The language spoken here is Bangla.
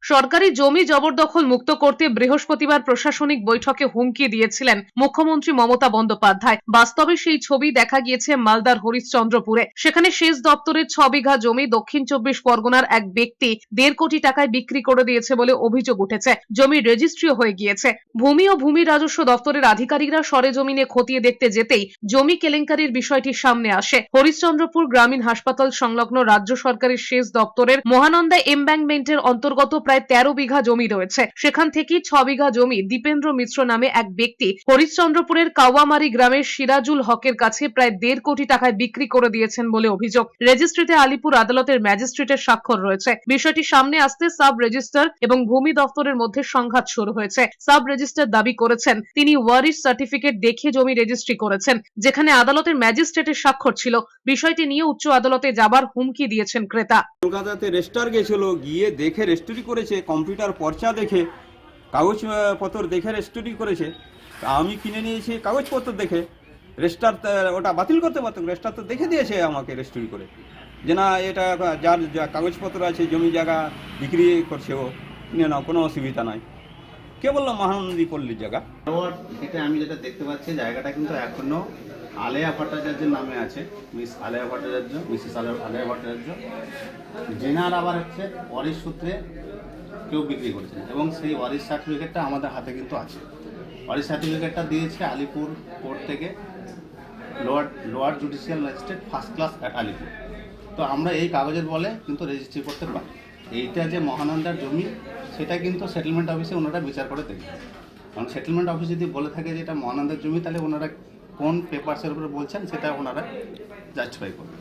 সরকারি জমি জবরদখল মুক্ত করতে বৃহস্পতিবার প্রশাসনিক বৈঠকে হুমকি দিয়েছিলেন মুখ্যমন্ত্রী মমতা বন্দ্যোপাধ্যায়। বাস্তবে সেই ছবি দেখা গিয়েছে মালদার হরিশ্চন্দ্রপুরে। সেখানে সেচ দপ্তরের 6 বিঘা জমি দক্ষিণ 24 পরগনার এক ব্যক্তি 1.5 কোটি টাকায় বিক্রি করে দিয়েছে বলে অভিযোগ উঠেছে। জমির রেজিস্ট্রিও হয়ে গিয়েছে। ভূমি ও ভূমি রাজস্ব দপ্তরের আধিকারিকরা সরেজমিনে খতিয়ে দেখতে যেতেই জমি কেলেঙ্কারির বিষয়টি সামনে আসে। হরিশ্চন্দ্রপুর গ্রামীণ হাসপাতাল সংলগ্ন রাজ্য সরকারের সেচ দপ্তরের মহানন্দা এমব্যাঙ্কমেন্টের অন্তর্গত প্রায় 13 বিঘা জমি রয়েছে। সেখান থেকে 6 বিঘা জমি দীপেন্দ্র মিশ্র নামে এক ব্যক্তি হরিশ্চন্দ্রপুরের কাওয়ামারি গ্রামের সিরাজুল হকের কাছে প্রায় 1.5 কোটি টাকায় বিক্রি করে দিয়েছেন বলে অভিযোগ। রেজিস্ট্রিতে আলিপুর আদালতের ম্যাজিস্ট্রেটের স্বাক্ষর রয়েছে। বিষয়টি সামনে আসতে সাব রেজিস্ট্রার এবং ভূমি দপ্তরের মধ্যে সংঘাত শুরু হয়েছে। সাব রেজিস্ট্রার দাবি করেছেন তিনি ওয়ারিশ সার্টিফিকেট দেখে জমি রেজিস্ট্রি করেছেন, যেখানে আদালতের ম্যাজিস্ট্রেটের স্বাক্ষর ছিল। বিষয়টি নিয়ে উচ্চ আদালতে যাবার হুমকি দিয়েছেন ক্রেতা। কলকাতাতে রেজিস্ট্রার গেছিল, গিয়ে দেখে রেজিস্ট্রি করেছে, কম্পিউটার পর্চা দেখে কাগজপত্র দেখে রেজিস্ট্রি করেছে। আমি কিনে নিয়েছি কাগজপত্র দেখে। রেজিস্ট্রার ওটা বাতিল করতে পারতাম, রেজিস্ট্রার তো দেখে দিয়েছে আমাকে রেজিস্ট্রি করে যে না এটা যার যা কাগজপত্র আছে জমি জায়গা বিক্রি করছে ও কিনে নাও, কোনো অসুবিধা নাই। কে বললো মহানন্দী পল্লীর জায়গা? এটা আমি যেটা দেখতে পাচ্ছি জায়গাটা কিন্তু এখনো আলেয়া ভট্টাচার্যের নামে আছে, মিস আলেয়া ভট্টাচার্য, মিসেস আলেয়া ভট্টাচার্য। জেনার আবার হচ্ছে ওয়ারিশ সূত্রে কেউ বিক্রি করেছেন এবং সেই ওয়ারিশ সার্টিফিকেটটা আমাদের হাতে কিন্তু আছে। ওয়ারিশ সার্টিফিকেটটা দিয়েছে আলিপুর কোর্ট থেকে lower judicial magistrate first class Alipore. তো আমরা এই কাগজের বলে কিন্তু রেজিস্ট্রি করতে পারি। এইটা যে মহানন্দার জমি সেটা কিন্তু সেটেলমেন্ট অফিসে ওনারা বিচার করে দেখবেন। কারণ সেটেলমেন্ট অফিস যদি বলে থাকে যে এটা মহানন্দার জমি, তাহলে ওনারা কোন পেপারসের উপরে বলছেন সেটা ওনারা জাস্টিফাই করবেন।